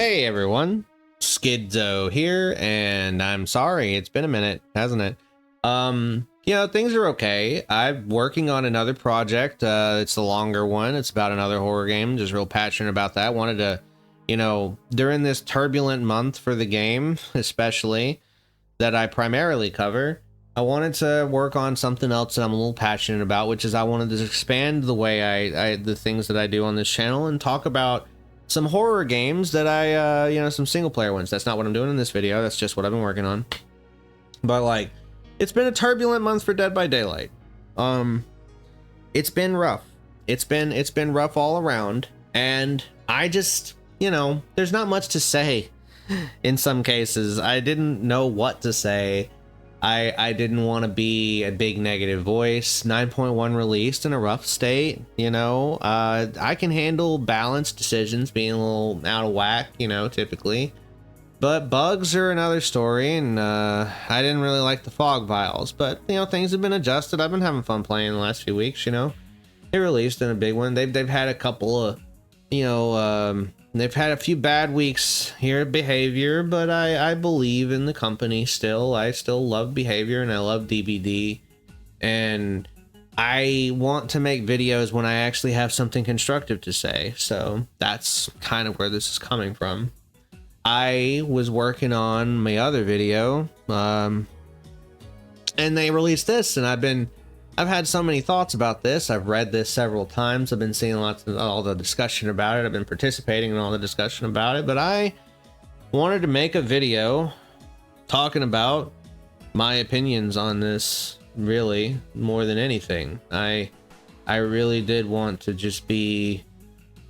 Hey everyone, Skidzo here, and I'm sorry, it's been a minute, hasn't it? Things are okay. I'm working on another project. It's the longer one. It's about another horror game. Just real passionate about that. Wanted to, during this turbulent month for the game, especially, that I primarily cover, I wanted to work on something else that I'm a little passionate about, which is I wanted to expand the way the things that I do on this channel and talk about some horror games that some single player ones. That's not what I'm doing in this video. That's just what I've been working on. But like, it's been a turbulent month for Dead by Daylight. It's been rough. It's been rough all around. And I just, there's not much to say in some cases. I didn't know what to say. I didn't want to be a big negative voice. 9.1 released in a rough state, I can handle balanced decisions being a little out of whack, typically. But bugs are another story, and I didn't really like the fog vials. But, things have been adjusted. I've been having fun playing the last few weeks, They released in a big one. They've had a couple of, they've had a few bad weeks here at Behavior, but I believe in the company still. I still love Behavior and I love DBD. And I want to make videos when I actually have something constructive to say. So that's kind of where this is coming from. I was working on my other video, and they released this, and I've had so many thoughts about this. I've read this several times. I've been seeing lots of all the discussion about it. I've been participating in all the discussion about it, but I wanted to make a video talking about my opinions on this, really, more than anything. I really did want to just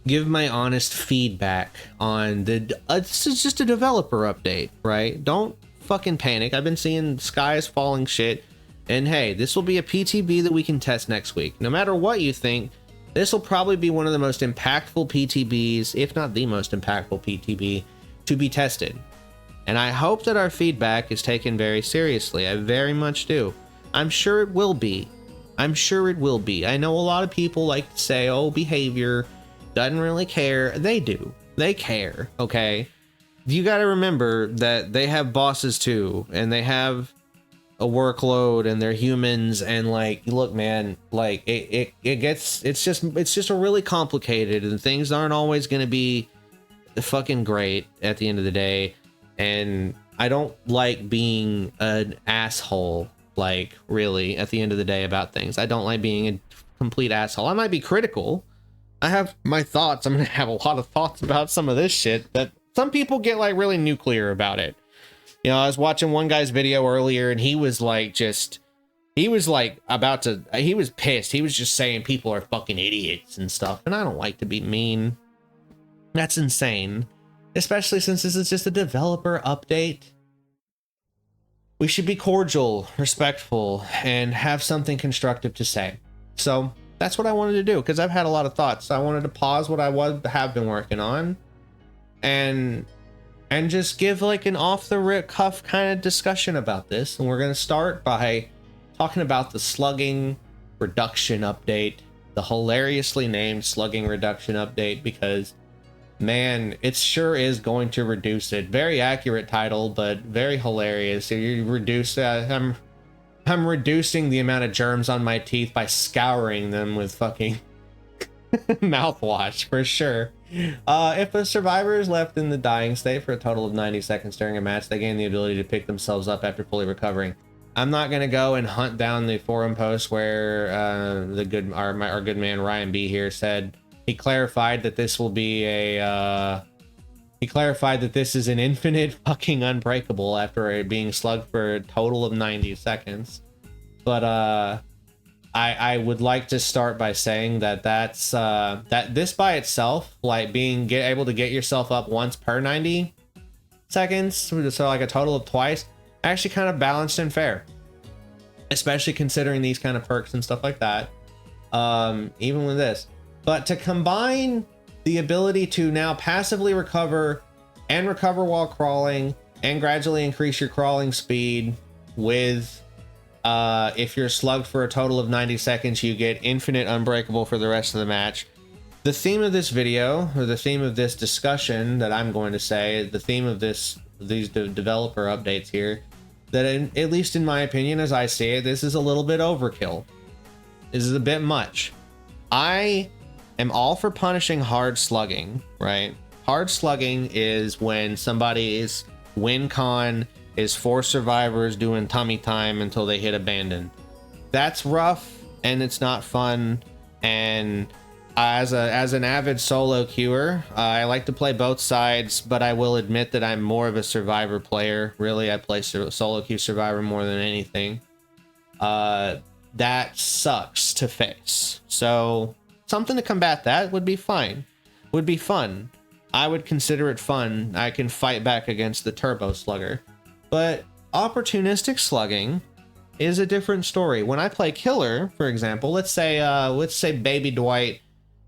give my honest feedback on this is just a developer update, right? Don't fucking panic. I've been seeing sky is falling shit. And hey, this will be a PTB that we can test next week. No matter what you think, this will probably be one of the most impactful PTBs, if not the most impactful PTB, to be tested. And I hope that our feedback is taken very seriously. I very much do. I'm sure it will be. I'm sure it will be. I know a lot of people like to say, oh, Behavior doesn't really care. They do. They care, okay? You gotta remember that they have bosses too, and they have a workload, and they're humans, and like, look, man, like it's just a really complicated, and things aren't always gonna be fucking great at the end of the day. And I don't like being an asshole, like, really, at the end of the day about things. I don't like being a complete asshole. I might be critical. I have my thoughts. I'm gonna have a lot of thoughts about some of this shit that some people get like really nuclear about it. I was watching one guy's video earlier, and he was like, he was pissed. He was just saying people are fucking idiots and stuff. And I don't like to be mean. That's insane. Especially since this is just a developer update. We should be cordial, respectful, and have something constructive to say. So that's what I wanted to do, because I've had a lot of thoughts. I wanted to pause what I have been working on and just give like an off the cuff kind of discussion about this. And we're going to start by talking about the slugging reduction update, the hilariously named slugging reduction update, because man, it sure is going to reduce it. Very accurate title, but very hilarious. So you reduce I'm reducing the amount of germs on my teeth by scouring them with fucking mouthwash, for sure. If a survivor is left in the dying state for a total of 90 seconds during a match, they gain the ability to pick themselves up after fully recovering. I'm not going to go and hunt down the forum post where our good man Ryan B here said he clarified that this will be he clarified that this is an infinite fucking unbreakable after being slugged for a total of 90 seconds. But I would like to start by saying that that this by itself, like being able to get yourself up once per 90 seconds, so like a total of twice, actually kind of balanced and fair, especially considering these kind of perks and stuff like that. Even with this, but to combine the ability to now passively recover and recover while crawling and gradually increase your crawling speed with if you're slugged for a total of 90 seconds, you get infinite unbreakable for the rest of the match. The theme of this video, or the theme of this discussion that I'm going to say, the theme of these developer updates here, that at least in my opinion, as I see it, this is a little bit overkill. This is a bit much. I am all for punishing hard slugging, right? Hard slugging is when somebody's win con is 4 survivors doing tummy time until they hit abandon. That's rough and it's not fun. And as an avid solo queuer, I like to play both sides, but I will admit that I'm more of a survivor player. Really, I play solo queue survivor more than anything. That sucks to face. So something to combat that would be fine. Would be fun. I would consider it fun. I can fight back against the turbo slugger. But opportunistic slugging is a different story. When I play killer, for example, let's say baby Dwight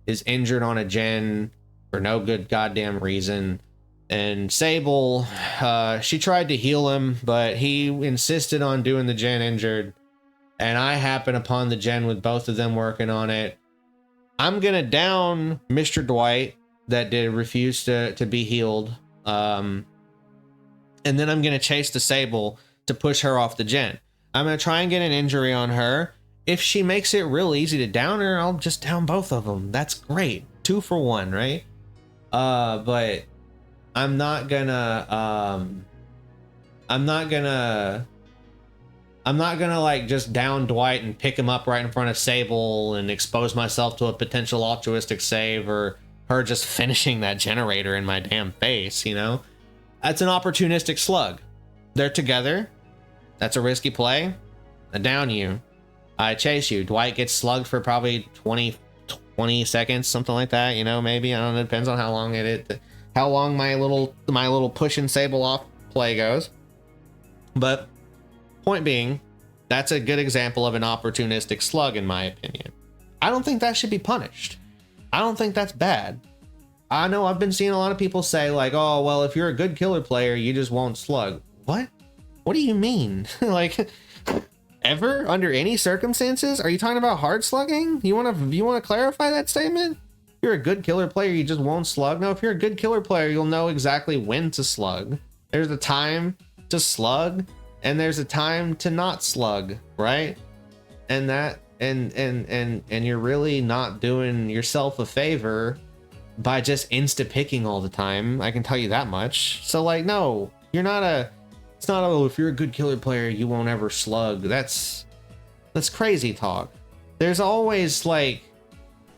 is injured on a gen for no good goddamn reason, and Sable, she tried to heal him, but he insisted on doing the gen injured, and I happen upon the gen with both of them working on it. I'm gonna down Mr. Dwight that did refuse to be healed, and then I'm gonna chase the Sable to push her off the gen. I'm gonna try and get an injury on her. If she makes it real easy to down her, I'll just down both of them. That's great. 2 for 1, right? But I'm not gonna like just down Dwight and pick him up right in front of Sable and expose myself to a potential altruistic save, or her just finishing that generator in my damn face, you know? That's an opportunistic slug. They're together. That's a risky play. I down you. I chase you. Dwight gets slugged for probably 20 seconds, something like that, you know, maybe. I don't know, it depends on how long my little push and Sable off play goes. But point being, that's a good example of an opportunistic slug in my opinion. I don't think that should be punished. I don't think that's bad. I know I've been seeing a lot of people say like, oh, well, if you're a good killer player, you just won't slug. What? What do you mean? Like, ever, under any circumstances? Are you talking about hard slugging? You want to clarify that statement? If you're a good killer player, you just won't slug? No, if you're a good killer player, you'll know exactly when to slug. There's a time to slug and there's a time to not slug, right? And that and you're really not doing yourself a favor by just insta picking all the time. I can tell you that much. So like, no, you're not a, it's not, oh, if you're a good killer player, you won't ever slug. That's crazy talk. There's always like,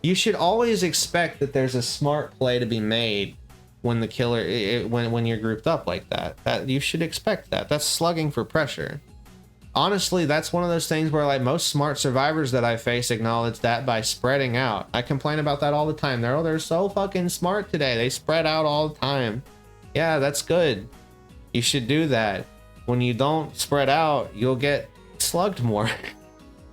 you should always expect that there's a smart play to be made when the killer, when you're grouped up like that. That you should expect that. That's slugging for pressure. Honestly, that's one of those things where like most smart survivors that I face acknowledge that by spreading out. I complain about that all the time. They're so fucking smart today. They spread out all the time. Yeah, that's good. You should do that. When you don't spread out, you'll get slugged more.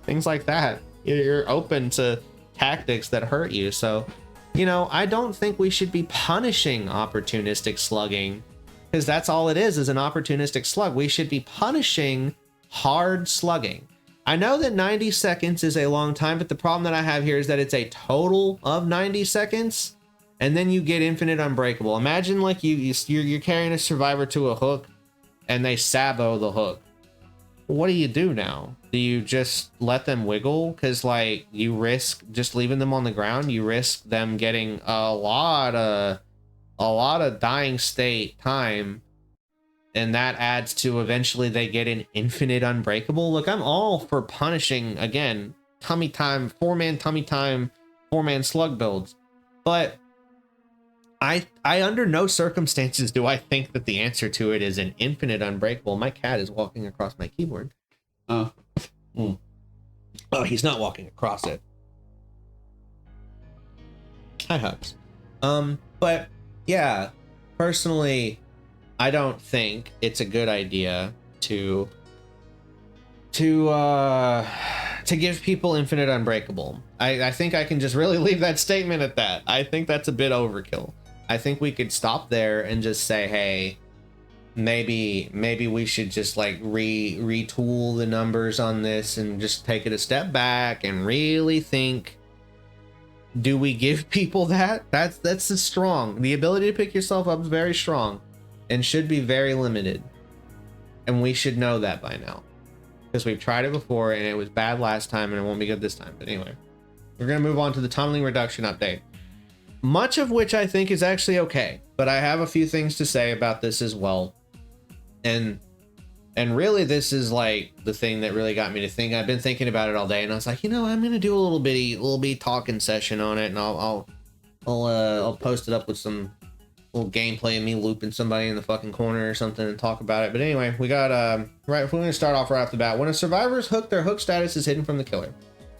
Things like that. You're open to tactics that hurt you. So, you know, I don't think we should be punishing opportunistic slugging, because that's all it is an opportunistic slug. We should be punishing hard slugging. I know that 90 seconds is a long time, but the problem that I have here is that it's a total of 90 seconds, and then you get infinite unbreakable. Imagine like you're carrying a survivor to a hook and they sabo the hook. What do you do now? Do you just let them wiggle? Because like you risk just leaving them on the ground. You risk them getting a lot of dying state time, and that adds to eventually they get an infinite unbreakable. Look, I'm all for punishing, again, tummy time, 4-man tummy time, 4-man slug builds, but I under no circumstances do I think that the answer to it is an infinite unbreakable. My cat is walking across my keyboard. Oh, he's not walking across it. Hi, Hugs. But yeah, personally, I don't think it's a good idea to give people infinite unbreakable. I think I can just really leave that statement at that. I think that's a bit overkill. I think we could stop there and just say, hey, maybe we should just like retool the numbers on this and just take it a step back and really think Do we give people that? That's strong. The ability to pick yourself up is very strong and should be very limited. And we should know that by now. Because we've tried it before and it was bad last time and it won't be good this time. But anyway, we're going to move on to the tunneling reduction update. Much of which I think is actually okay, but I have a few things to say about this as well. And really this is like the thing that really got me to think. I've been thinking about it all day and I was like, you know, I'm going to do a little bitty talking session on it, and I'll post it up with some little gameplay of me looping somebody in the fucking corner or something and talk about it. But anyway, we got right, we're going to start off right off the bat. When a survivor is hooked, their hook status is hidden from the killer.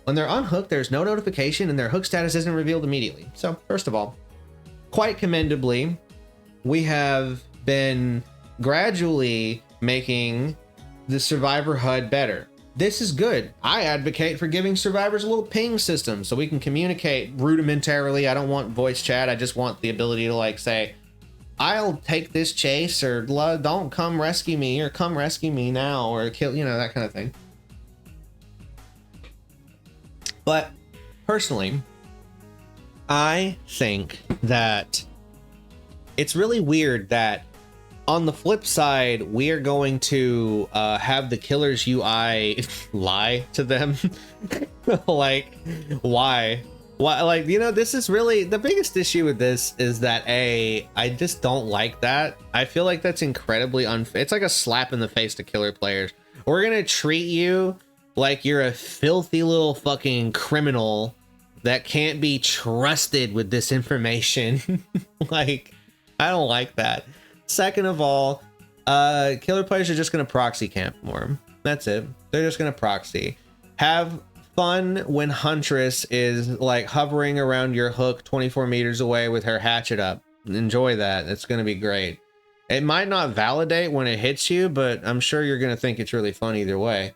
When they're unhooked, there's no notification and their hook status isn't revealed immediately. So first of all, quite commendably, we have been gradually making the survivor HUD better. This is good. I advocate for giving survivors a little ping system so we can communicate rudimentarily. I don't want voice chat. I just want the ability to like say, I'll take this chase, or don't come rescue me, or come rescue me now, or kill, you know, that kind of thing. But personally, I think that it's really weird that on the flip side, we are going to have the killer's UI lie to them. Like, why? Like, you know, this is really the biggest issue with this is that I just don't like that. I feel like that's incredibly unfair. It's like a slap in the face to killer players. We're gonna treat you like you're a filthy little fucking criminal that can't be trusted with this information. Like, I don't like that. Second of all, killer players are just gonna proxy camp more. That's it. They're just gonna proxy. Have fun when Huntress is like hovering around your hook 24 meters away with her hatchet up. Enjoy that. It's gonna be great. It might not validate when it hits you, but I'm sure you're gonna think it's really fun either way.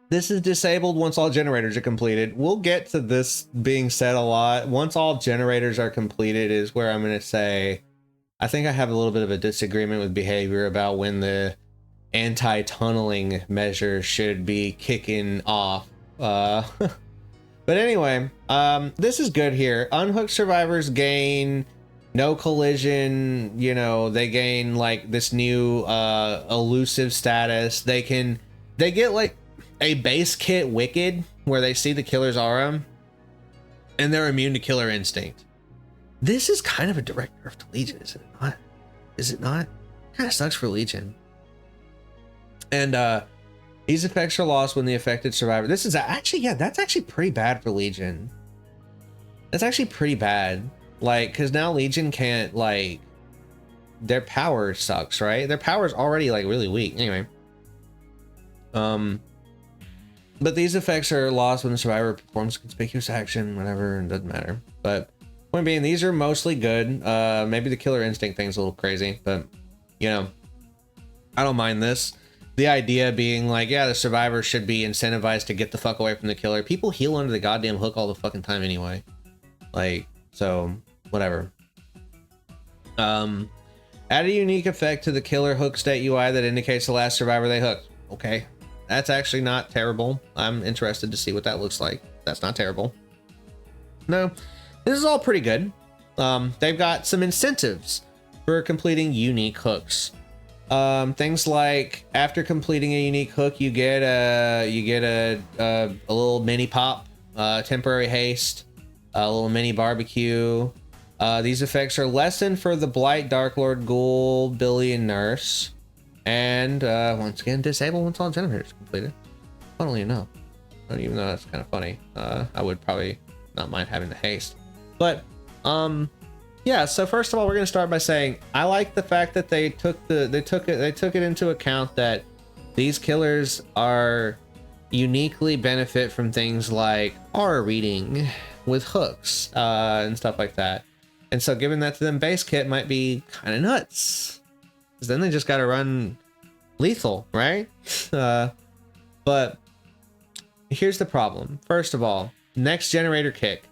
This is disabled once all generators are completed. We'll get to this being said a lot. Once all generators are completed is where I'm gonna say, I think I have a little bit of a disagreement with behavior about when the anti-tunneling measure should be kicking off. But anyway, this is good here. Unhooked survivors gain no collision, you know, they gain like this new elusive status. They get like a base kit wicked where they see the killer's aura and they're immune to killer instinct. This is kind of a direct nerf to Legion, is it not? Is it not? Kind of sucks for Legion. And these effects are lost when the affected survivor. This is actually, yeah, that's actually pretty bad for Legion. That's actually pretty bad. Like, because now Legion can't, like, their power sucks, right? Their power is already like really weak. Anyway. But these effects are lost when the survivor performs conspicuous action, whatever, it doesn't matter. But point being, these are mostly good. Maybe the killer instinct thing's a little crazy, but you know, I don't mind this. The idea being like, yeah, the survivor should be incentivized to get the fuck away from the killer. People heal under the goddamn hook all the fucking time anyway. Like, so whatever. Add a unique effect to the killer hook state UI that indicates the last survivor they hooked. Okay, that's actually not terrible. I'm interested to see what that looks like. That's not terrible. No, this is all pretty good. They've got some incentives for completing unique hooks. Things like after completing a unique hook, you get a little mini pop, temporary haste, a little mini barbecue. These effects are lessened for the Blight, Dark Lord, Ghoul, Billy, and Nurse. And once again, disabled once all generators completed. Funnily enough, even though that's kind of funny, I would probably not mind having the haste. But yeah. So first of all, we're gonna start by saying I like the fact that they took it into account that these killers are uniquely benefit from things like aura reading with hooks and stuff like that. And so giving that to them base kit might be kind of nuts. Because then they just got to run lethal, right? But here's the problem. First of all, next generator kick.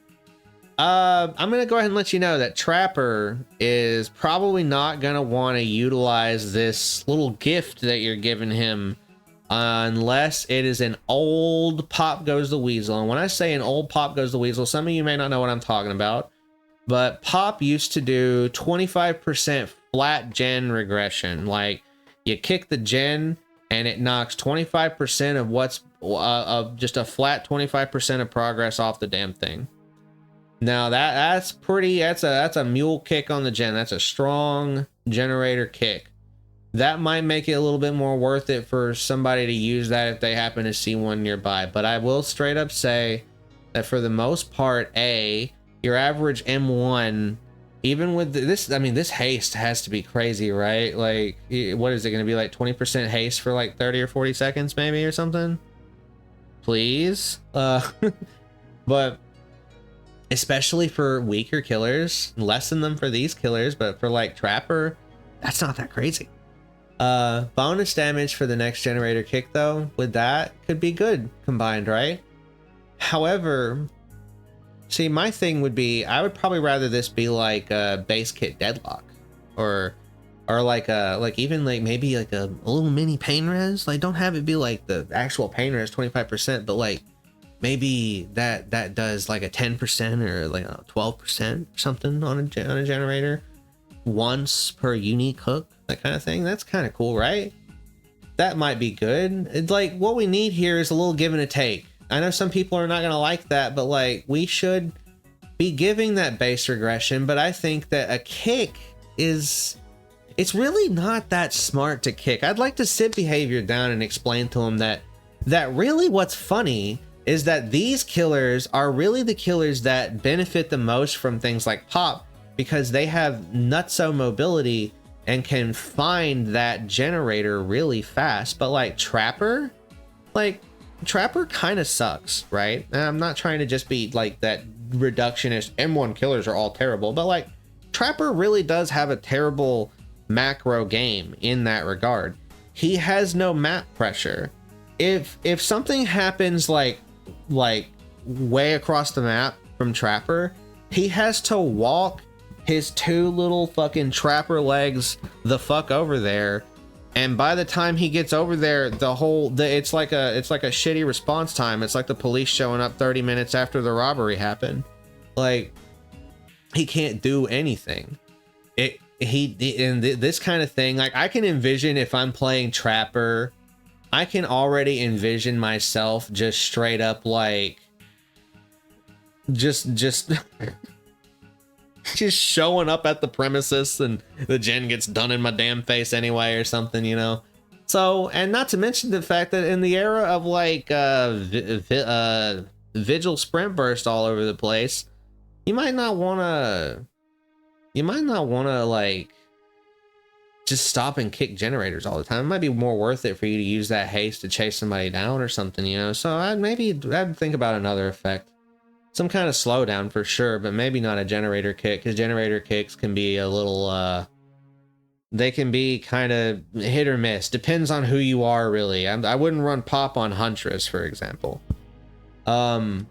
I'm going to go ahead and let you know that Trapper is probably not going to want to utilize this little gift that you're giving him unless it is an old Pop Goes the Weasel. And when I say an old Pop Goes the Weasel, some of you may not know what I'm talking about, but Pop used to do 25% flat gen regression. Like, you kick the gen and it knocks 25% of what's of just a flat 25% of progress off the damn thing. Now that's a mule kick on the gen. That's a strong generator kick. That might make it a little bit more worth it for somebody to use that if they happen to see one nearby. But I will straight up say that for the most part, your average M1, even with this, I mean, this haste has to be crazy, right? Like, what is it going to be, like 20% haste for like 30 or 40 seconds maybe or something? Please? But especially for weaker killers, lessen them for these killers, but for like Trapper, that's not that crazy. Bonus damage for the next generator kick though, with that could be good combined, right? However, see, my thing would be, I would probably rather this be like a base kit deadlock, or like even like maybe like a little mini pain res. Like, don't have it be like the actual pain res 25%, but like maybe that does like a 10% or like a 12% or something on a generator once per unique hook, that kind of thing. That's kind of cool, right? That might be good. It's like, what we need here is a little give and a take. I know some people are not going to like that, but like, we should be giving that base regression. But I think that a kick it's really not that smart to kick. I'd like to sit behavior down and explain to them that really what's funny is that these killers are really the killers that benefit the most from things like Pop, because they have nutso mobility and can find that generator really fast. But like Trapper kind of sucks, right? And I'm not trying to just be like that reductionist M1 killers are all terrible, but like Trapper really does have a terrible macro game in that regard. He has no map pressure. If something happens like way across the map from Trapper, he has to walk his two little fucking Trapper legs the fuck over there, and by the time he gets over there, it's like a shitty response time. It's like the police showing up 30 minutes after the robbery happened. Like, he can't do anything. This kind of thing, like, I can envision if I'm playing Trapper, I can already envision myself just straight up like just just showing up at the premises, and the gen gets done in my damn face anyway or something, you know? So, and not to mention the fact that in the era of like Vigil Sprint Burst all over the place, you might not want to like just stop and kick generators all the time. It might be more worth it for you to use that haste to chase somebody down or something, you know? So I'd think about another effect. Some kind of slowdown for sure, but maybe not a generator kick, because generator kicks can be a little, they can be kind of hit or miss. Depends on who you are, really. I wouldn't run Pop on Huntress, for example. And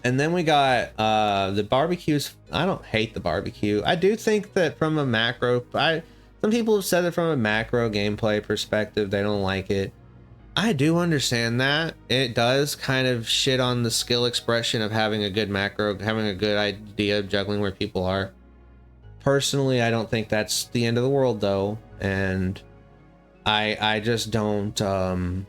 then we got the barbecues. I don't hate the barbecue. I do think that from a macro, some people have said that from a macro gameplay perspective, they don't like it. I do understand that. It does kind of shit on the skill expression of having a good macro, having a good idea of juggling where people are. Personally, I don't think that's the end of the world though. And I just don't, I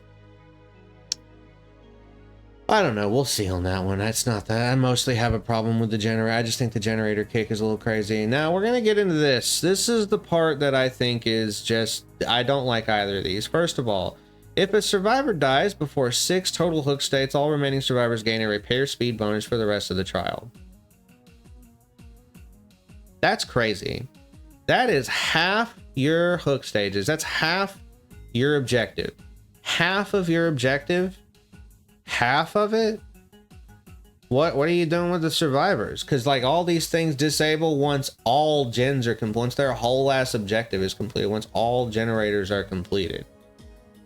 don't know. We'll see on that one. That's not that. I mostly have a problem with the generator. I just think the generator kick is a little crazy. Now we're going to get into this. This is the part that I think is just, I don't like either of these. First of all, if a survivor dies before 6 total hook states, all remaining survivors gain a repair speed bonus for the rest of the trial. That's crazy. That is half your hook stages. That's half your objective. Half of your objective? Half of it? What are you doing with the survivors? Because like all these things disable once all gens are complete, once their whole ass objective is completed, once all generators are completed.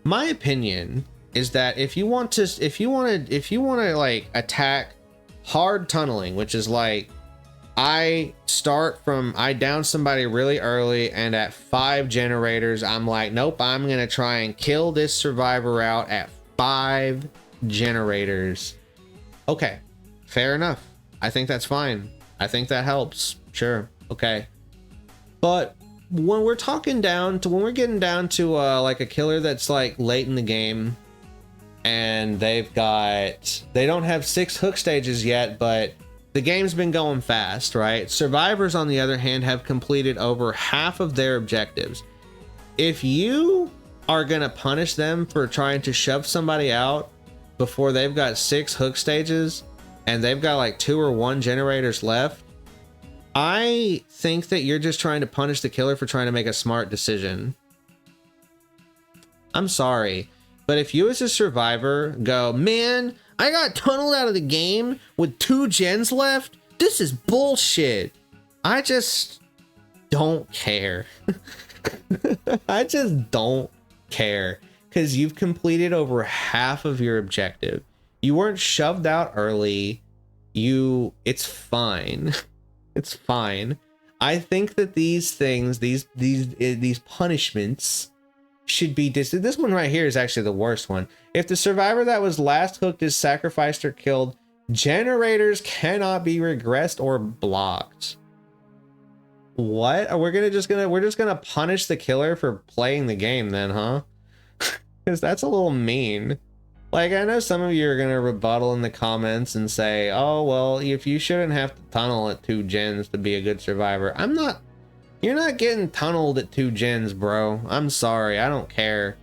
My opinion is that if you want to like attack hard tunneling, which is like I down somebody really early, and at 5 generators, I'm like, nope, I'm gonna try and kill this survivor out at 5 generators. Okay, fair enough. I think that's fine. I think that helps. Sure, okay. But when we're getting down to like a killer that's like late in the game, and they don't have 6 hook stages yet, but the game's been going fast, right? Survivors, on the other hand, have completed over half of their objectives. If you are gonna punish them for trying to shove somebody out before they've got 6 hook stages and they've got like 2 or 1 generators left, I think that you're just trying to punish the killer for trying to make a smart decision. I'm sorry, but if you as a survivor go, man, I got tunneled out of the game with 2 gens left, this is bullshit, I just don't care. I just don't care, because you've completed over half of your objective. You weren't shoved out early. It's fine. It's fine. I think that these things, these punishments should be this one right here is actually the worst one. If the survivor that was last hooked is sacrificed or killed, generators cannot be regressed or blocked. What? We're just gonna punish the killer for playing the game then, huh? Because that's a little mean. Like, I know some of you are gonna rebuttal in the comments and say, oh well, if you shouldn't have to tunnel at 2 gens to be a good survivor. You're not getting tunneled at 2 gens, bro. I'm sorry, I don't care.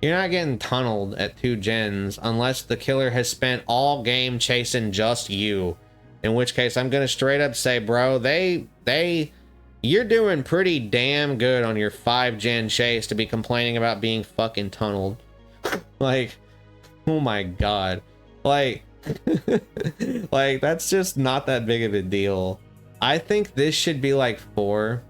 You're not getting tunneled at 2 gens unless the killer has spent all game chasing just you. In which case, I'm gonna straight up say, bro, you're doing pretty damn good on your 5 gen chase to be complaining about being fucking tunneled. Like, oh my god. Like, like, that's just not that big of a deal. I think this should be like 4.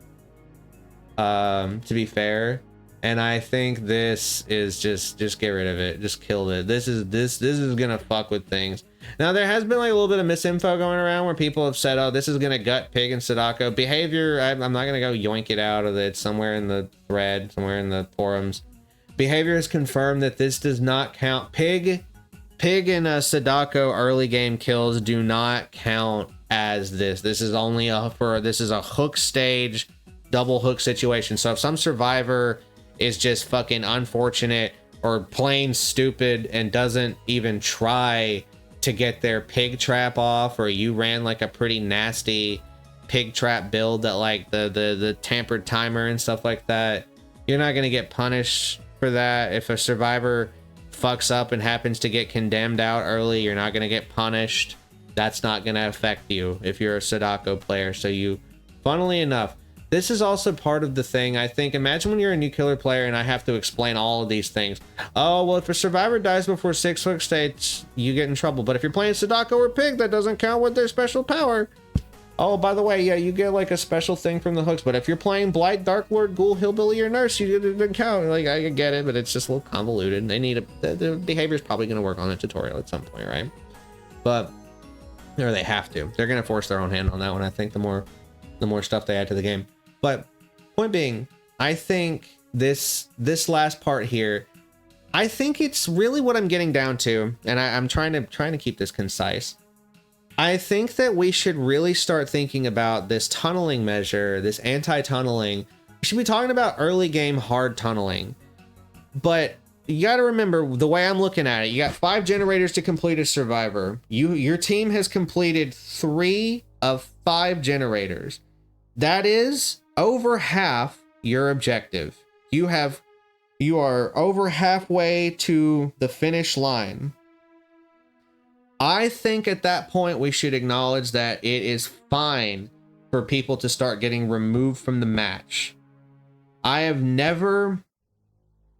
To be fair, and I think this is just get rid of it, just kill it. This is gonna fuck with things. Now there has been like a little bit of misinfo going around where people have said, oh, this is gonna gut Pig and Sadako behavior. I'm not gonna go yoink it out of it, somewhere in the thread, somewhere in the forums. Behavior has confirmed that this does not count. Pig and Sadako early game kills do not count as this. This is only this is a hook stage double hook situation. So if some survivor is just fucking unfortunate or plain stupid and doesn't even try to get their pig trap off, or you ran like a pretty nasty pig trap build that like the tampered timer and stuff like that, you're not going to get punished for that. If a survivor fucks up and happens to get condemned out early, you're not going to get punished. That's not going to affect you if you're a Sadako player. So funnily enough, this is also part of the thing. I think, imagine when you're a new killer player and I have to explain all of these things. Oh, well, if a survivor dies before 6 hook states, you get in trouble. But if you're playing Sadako or Pig, that doesn't count with their special power. Oh, by the way, yeah, you get like a special thing from the hooks. But if you're playing Blight, Dark Lord, Ghoul, Hillbilly, or Nurse, it doesn't count. Like, I get it, but it's just a little convoluted. The behavior is probably going to work on a tutorial at some point, right? But, or they have to. They're going to force their own hand on that one. I think the more stuff they add to the game. But point being, I think this last part here, I think it's really what I'm getting down to, and I'm trying to keep this concise. I think that we should really start thinking about this tunneling measure, this anti-tunneling. We should be talking about early game hard tunneling. But you got to remember the way I'm looking at it. You got 5 generators to complete a survivor. Your team has completed 3 of 5 generators. That is over half your objective. You are over halfway to the finish line. I think at that point we should acknowledge that it is fine for people to start getting removed from the match. I've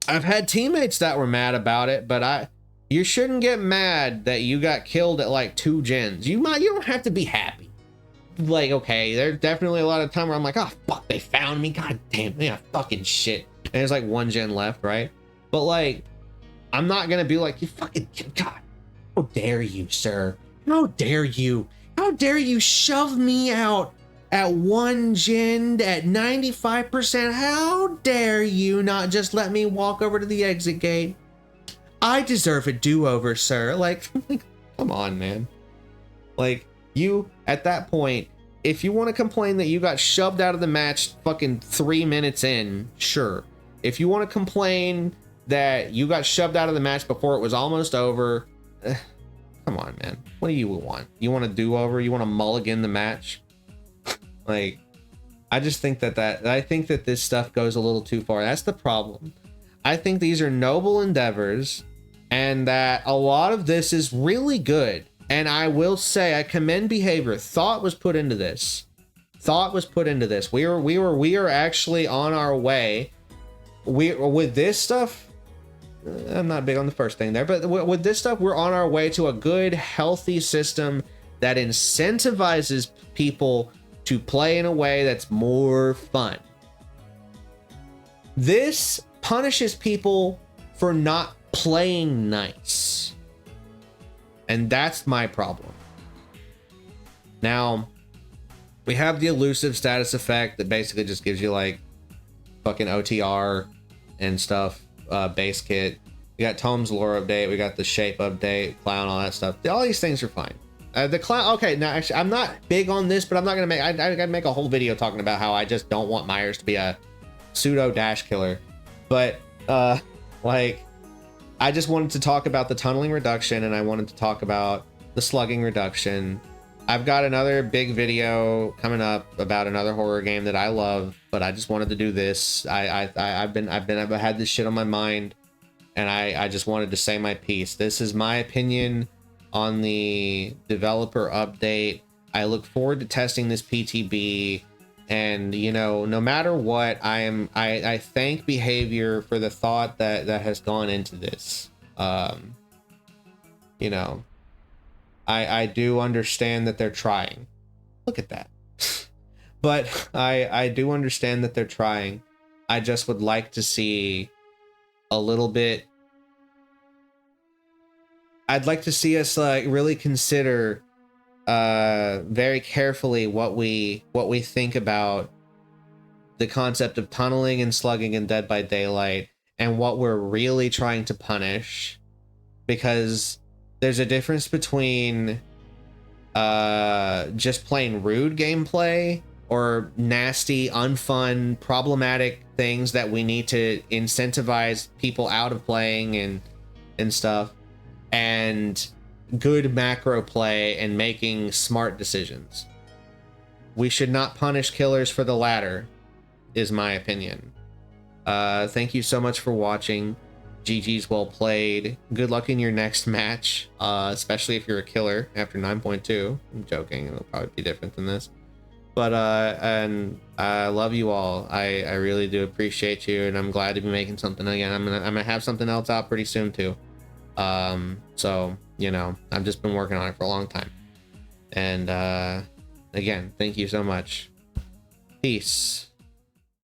had teammates that were mad about it, but you shouldn't get mad that you got killed at like 2 gens. You don't have to be happy. Like, okay, there's definitely a lot of time where I'm like, oh fuck, they found me, god damn, yeah, fucking shit, and there's like 1 gen left, right? But like, I'm not gonna be like, you fucking god, how dare you, sir, how dare you How dare you shove me out at one gen at 95%? How dare you not just let me walk over to the exit gate? I deserve a do-over, sir. Like, come on, man. Like, you, at that point, if you want to complain that you got shoved out of the match fucking 3 minutes in, sure. If you want to complain that you got shoved out of the match before it was almost over, come on, man. What do you want? You want a do-over? You want to mulligan the match? Like, I just think that I think that this stuff goes a little too far. That's the problem. I think these are noble endeavors, and that a lot of this is really good. And I will say, I commend behavior. Thought was put into this. Thought was put into this. We are actually on our way. With this stuff, I'm not big on the first thing there, but with this stuff, we're on our way to a good, healthy system that incentivizes people to play in a way that's more fun. This punishes people for not playing nice. And that's my problem. Now, we have the elusive status effect that basically just gives you like fucking OTR and stuff, base kit. We got Tome's lore update. We got the shape update, clown, all that stuff. All these things are fine. The clown, okay, now actually, I'm not big on this, but I'm not gonna make, I gotta make a whole video talking about how I just don't want Myers to be a pseudo dash killer. But, like, I just wanted to talk about the tunneling reduction, and I wanted to talk about the slugging reduction. I've got another big video coming up about another horror game that I love, but I just wanted to do this. I've had this shit on my mind, and I just wanted to say my piece. This is my opinion on the developer update. I look forward to testing this PTB, and you know, no matter what, I thank behavior for the thought that has gone into this. You know, I do understand that they're trying. Look at that. But I do understand that they're trying. I just would like to see a little bit. I'd like to see us like really consider very carefully what we think about the concept of tunneling and slugging in Dead by Daylight and what we're really trying to punish, because there's a difference between just plain rude gameplay or nasty, unfun, problematic things that we need to incentivize people out of playing and stuff, and good macro play and making smart decisions. We should not punish killers for the latter, is my opinion. Thank you so much for watching. GG's well played. Good luck in your next match, especially if you're a killer after 9.2. I'm joking, it'll probably be different than this. But and I love you all. I really do appreciate you, and I'm glad to be making something again. I'm gonna have something else out pretty soon too. So you know, I've just been working on it for a long time. And again, thank you so much. Peace.